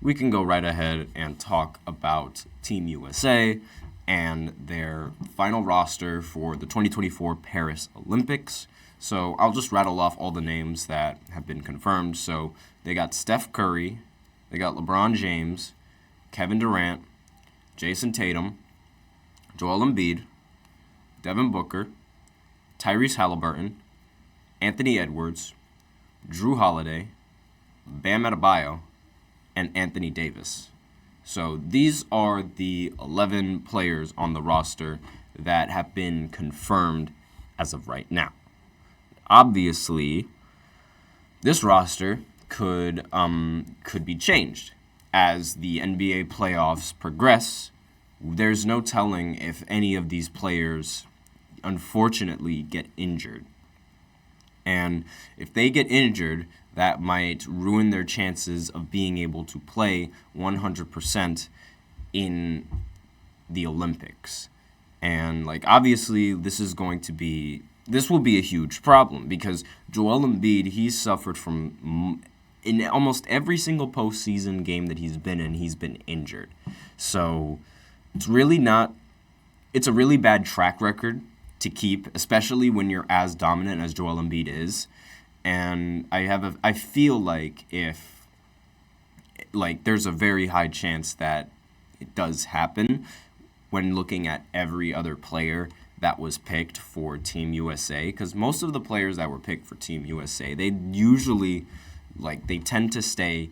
we can go right ahead and talk about Team USA and their final roster for the 2024 Paris Olympics. So I'll just rattle off all the names that have been confirmed. So they got Steph Curry, they got LeBron James, Kevin Durant, Jason Tatum, Joel Embiid, Devin Booker, Tyrese Halliburton, Anthony Edwards, Drew Holiday, Bam Adebayo, and Anthony Davis. So these are the 11 players on the roster that have been confirmed as of right now. Obviously, this roster could be changed as the NBA playoffs progress. There's no telling if any of these players, unfortunately, get injured. And if they get injured, that might ruin their chances of being able to play 100% in the Olympics. And, obviously, this will be a huge problem because Joel Embiid, he's suffered from, in almost every single postseason game that he's been in, he's been injured. So it's a really bad track record to keep, especially when you're as dominant as Joel Embiid is. And I feel like there's a very high chance that it does happen when looking at every other player that was picked for Team USA, because most of the players that were picked for Team USA, they usually they tend to stay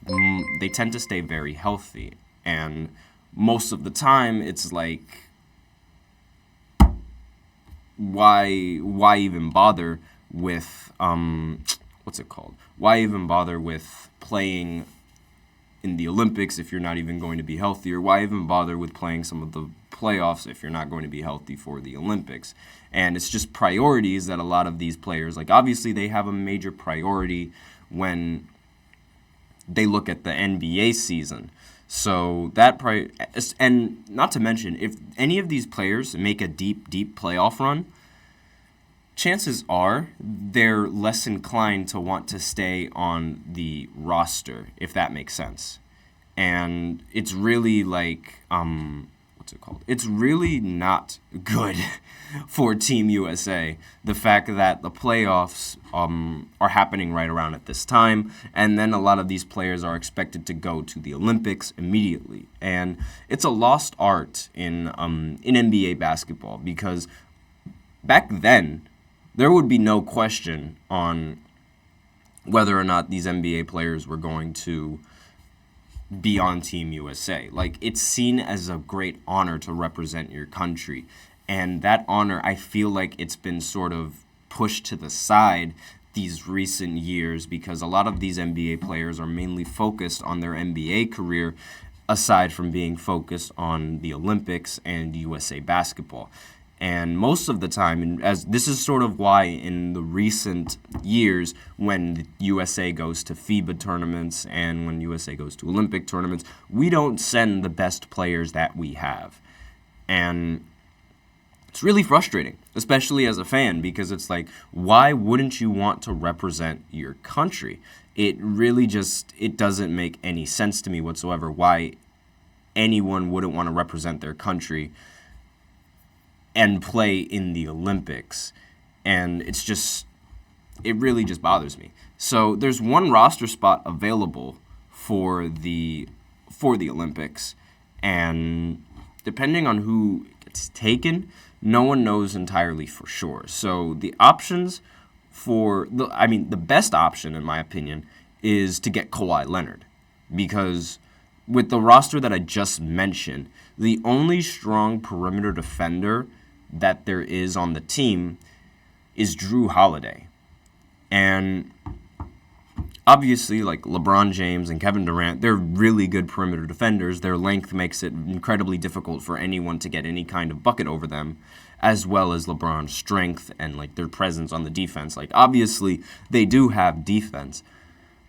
very healthy, and most of the time it's why even bother with why even bother with playing in the Olympics if you're not even going to be healthy, or why even bother with playing some of the playoffs if you're not going to be healthy for the Olympics? And it's just priorities that a lot of these players, obviously they have a major priority when they look at the NBA season. So and not to mention, if any of these players make a deep playoff run, chances are they're less inclined to want to stay on the roster, if that makes sense. And it's really it's really not good for Team USA, the fact that the playoffs are happening right around at this time, and then a lot of these players are expected to go to the Olympics immediately. And it's a lost art in NBA basketball, because back then, there would be no question on whether or not these NBA players were going to be on Team USA. It's seen as a great honor to represent your country. And that honor, I feel like it's been sort of pushed to the side these recent years, because a lot of these NBA players are mainly focused on their NBA career, aside from being focused on the Olympics and USA basketball. And most of the time, and as this is sort of why in the recent years, when the USA goes to FIBA tournaments and when USA goes to Olympic tournaments, we don't send the best players that we have. And it's really frustrating, especially as a fan, because it's why wouldn't you want to represent your country? It really it doesn't make any sense to me whatsoever why anyone wouldn't want to represent their country and play in the Olympics. And it really just bothers me. So there's one roster spot available for the Olympics, and depending on who gets taken, no one knows entirely for sure. So the options the best option, in my opinion, is to get Kawhi Leonard, because with the roster that I just mentioned, the only strong perimeter defender that there is on the team is Drew Holiday. And obviously, LeBron James and Kevin Durant, they're really good perimeter defenders. Their length makes it incredibly difficult for anyone to get any kind of bucket over them, as well as LeBron's strength and their presence on the defense. Obviously, they do have defense,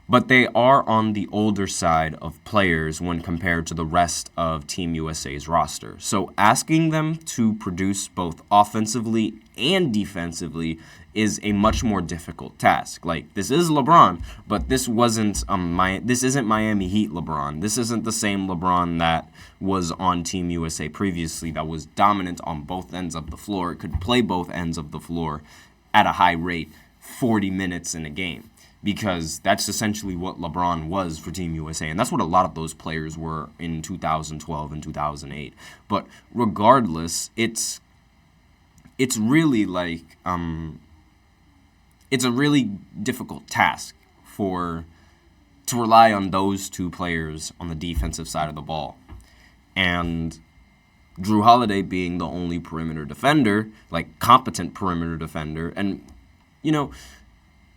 but they are on the older side of players when compared to the rest of Team USA's roster. So asking them to produce both offensively and defensively is a much more difficult task. Like, this is LeBron, but this isn't Miami Heat LeBron. This isn't the same LeBron that was on Team USA previously, that was dominant on both ends of the floor. It could play both ends of the floor at a high rate, 40 minutes in a game, because that's essentially what LeBron was for Team USA, and that's what a lot of those players were in 2012 and 2008. But regardless, it's really like it's a really difficult task to rely on those two players on the defensive side of the ball. And Jrue Holiday being the only perimeter defender, like competent perimeter defender, and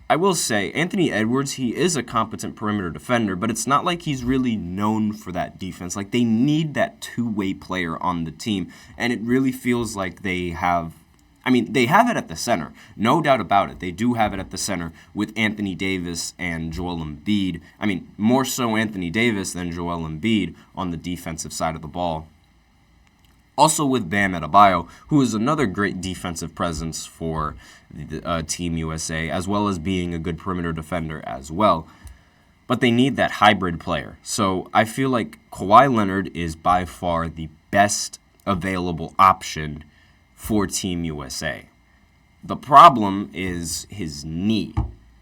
I will say, Anthony Edwards, he is a competent perimeter defender, but it's not like he's really known for that defense. Like, they need that two-way player on the team, and it really feels like they have it at the center, no doubt about it. They do have it at the center with Anthony Davis and Joel Embiid. More so Anthony Davis than Joel Embiid on the defensive side of the ball. Also with Bam Adebayo, who is another great defensive presence for Team USA, as well as being a good perimeter defender as well. But they need that hybrid player. So I feel like Kawhi Leonard is by far the best available option for Team USA. The problem is his knee,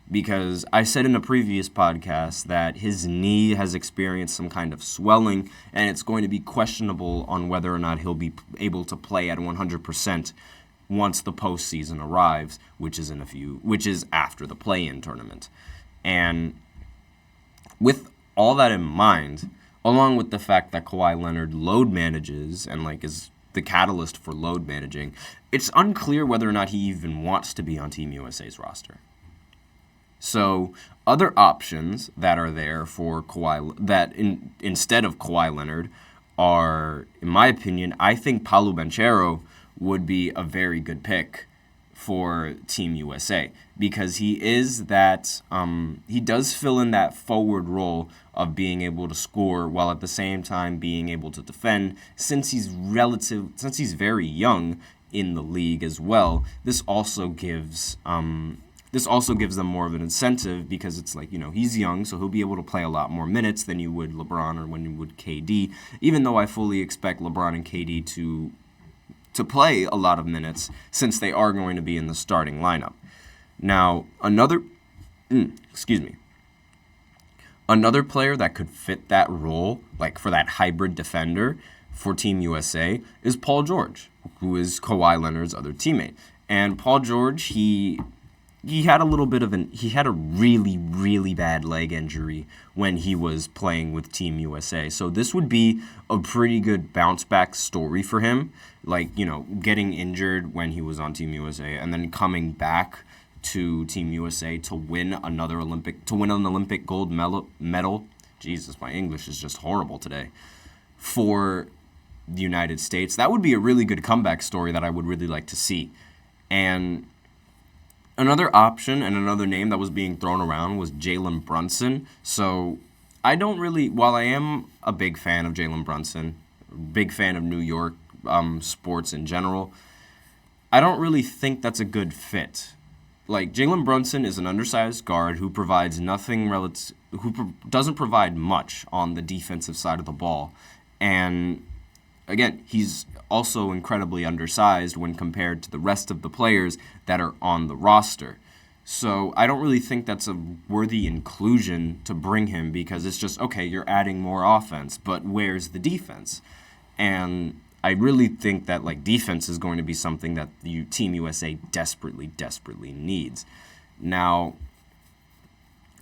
because I said in a previous podcast that his knee has experienced some kind of swelling, and it's going to be questionable on whether or not he'll be able to play at 100% once the postseason arrives, which is after the play-in tournament. And with all that in mind, along with the fact that Kawhi Leonard load manages and is the catalyst for load managing, it's unclear whether or not he even wants to be on Team USA's roster. So other options that are there for Kawhi, instead of Kawhi Leonard, are, in my opinion, I think Paolo Banchero would be a very good pick for Team USA, because he is that he does fill in that forward role of being able to score while at the same time being able to defend. Since he's very young in the league as well, this also gives them more of an incentive, because it's like, he's young, so he'll be able to play a lot more minutes than you would LeBron or when you would KD, even though I fully expect LeBron and KD to play a lot of minutes, since they are going to be in the starting lineup. Now, another player that could fit that role, like for that hybrid defender for Team USA, is Paul George, who is Kawhi Leonard's other teammate. And Paul George, he had a really, really bad leg injury when he was playing with Team USA. So this would be a pretty good bounce back story for him. Getting injured when he was on Team USA and then coming back to Team USA to win an Olympic gold medal. Jesus, my English is just horrible today. For the United States. That would be a really good comeback story that I would really like to see. And another option and another name that was being thrown around was Jalen Brunson. So while I am a big fan of Jalen Brunson, big fan of New York sports in general, I don't really think that's a good fit. Jalen Brunson is an undersized guard who provides doesn't provide much on the defensive side of the ball. And again, he's also incredibly undersized when compared to the rest of the players that are on the roster. So I don't really think that's a worthy inclusion to bring him, because it's just, okay, you're adding more offense, but where's the defense? And I really think that defense is going to be something that the Team USA desperately, desperately needs. Now,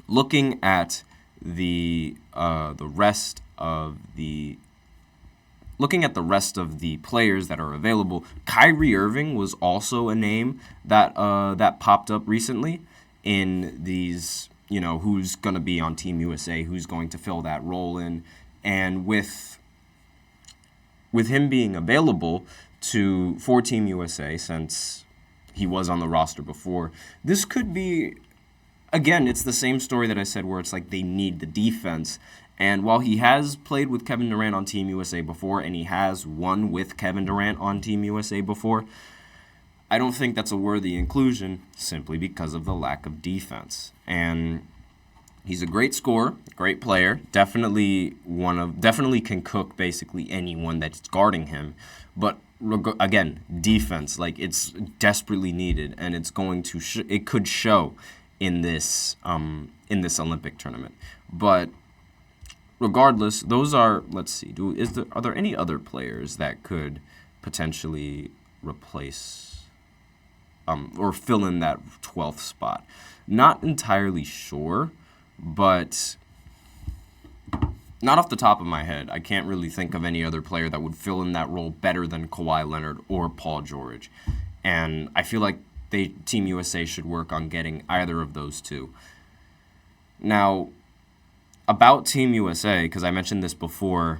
looking at the rest of the players that are available, Kyrie Irving was also a name that popped up recently in these, who's going to be on Team USA, who's going to fill that role in, and with him being available for Team USA, since he was on the roster before, this could be again, it's the same story that I said where it's like they need the defense. And while he has played with Kevin Durant on Team USA before, and he has won with Kevin Durant on Team USA before, I don't think that's a worthy inclusion simply because of the lack of defense. And he's a great scorer, great player, definitely can cook basically anyone that's guarding him. But again, defense, like, it's desperately needed, and it's going to it could show in this Olympic tournament. But regardless, those are, let's see, are there any other players that could potentially replace or fill in that 12th spot? Not entirely sure, but not off the top of my head. I can't really think of any other player that would fill in that role better than Kawhi Leonard or Paul George. And I feel like Team USA should work on getting either of those two. Now, about Team USA, because I mentioned this before,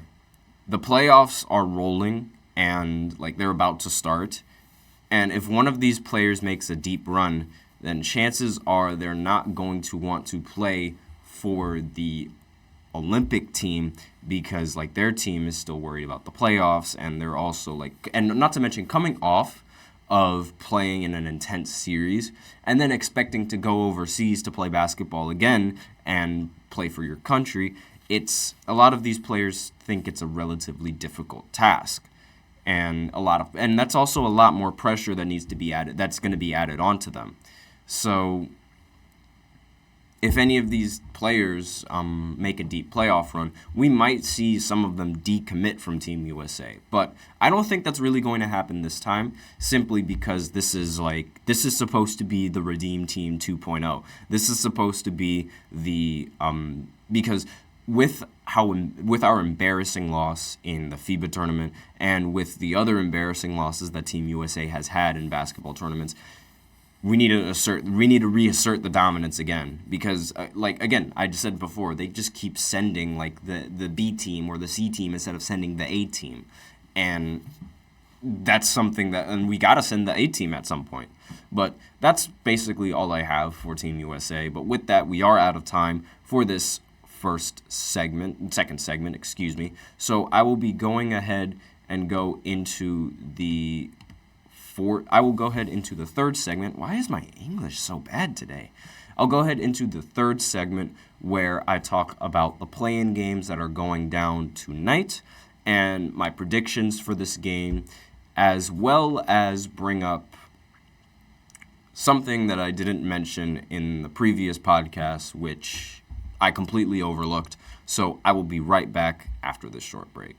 the playoffs are rolling and like they're about to start. And if one of these players makes a deep run, then chances are they're not going to want to play for the Olympic team because like their team is still worried about the playoffs, and they're also like, and not to mention coming off of playing in an intense series and then expecting to go overseas to play basketball again and play for your country, it's a lot of these players think it's a relatively difficult task. And that's also a lot more pressure that needs to be added. That's going to be added onto them. So, if any of these players make a deep playoff run, we might see some of them decommit from Team USA. But I don't think that's really going to happen this time, simply because this is supposed to be the Redeem Team 2.0. This is supposed to be the because with our embarrassing loss in the FIBA tournament and with the other embarrassing losses that Team USA has had in basketball tournaments, we need to reassert the dominance again, because again, I just said before, they just keep sending like the B team or the C team instead of sending the A team, and that's something and we got to send the A team at some point. But that's basically all I have for Team USA. But with that, we are out of time for this second segment, So I will be going ahead and go into the third segment. Why is my English so bad today? I'll go ahead into the third segment where I talk about the play-in games that are going down tonight and my predictions for this game, as well as bring up something that I didn't mention in the previous podcast, which I completely overlooked. So I will be right back after this short break.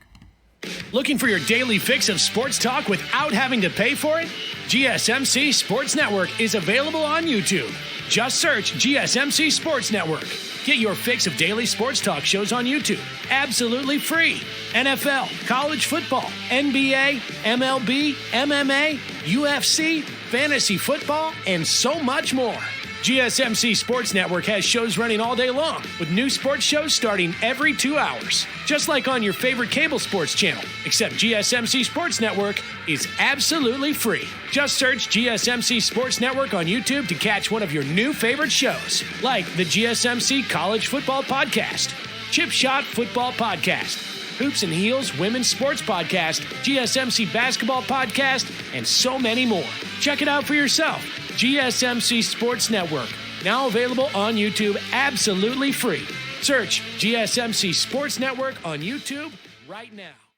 Looking for your daily fix of sports talk without having to pay for it? GSMC Sports Network is available on YouTube. Just search GSMC Sports Network. Get your fix of daily sports talk shows on YouTube, absolutely free. NFL, college football, NBA, MLB, MMA, UFC, fantasy football, and so much more. GSMC Sports Network has shows running all day long, with new sports shows starting every 2 hours. Just like on your favorite cable sports channel, except GSMC Sports Network is absolutely free. Just search GSMC Sports Network on YouTube to catch one of your new favorite shows, like the GSMC College Football Podcast, Chip Shot Football Podcast, Hoops and Heels Women's Sports Podcast, GSMC Basketball Podcast, and so many more. Check it out for yourself. GSMC Sports Network, now available on YouTube absolutely free. Search GSMC Sports Network on YouTube right now.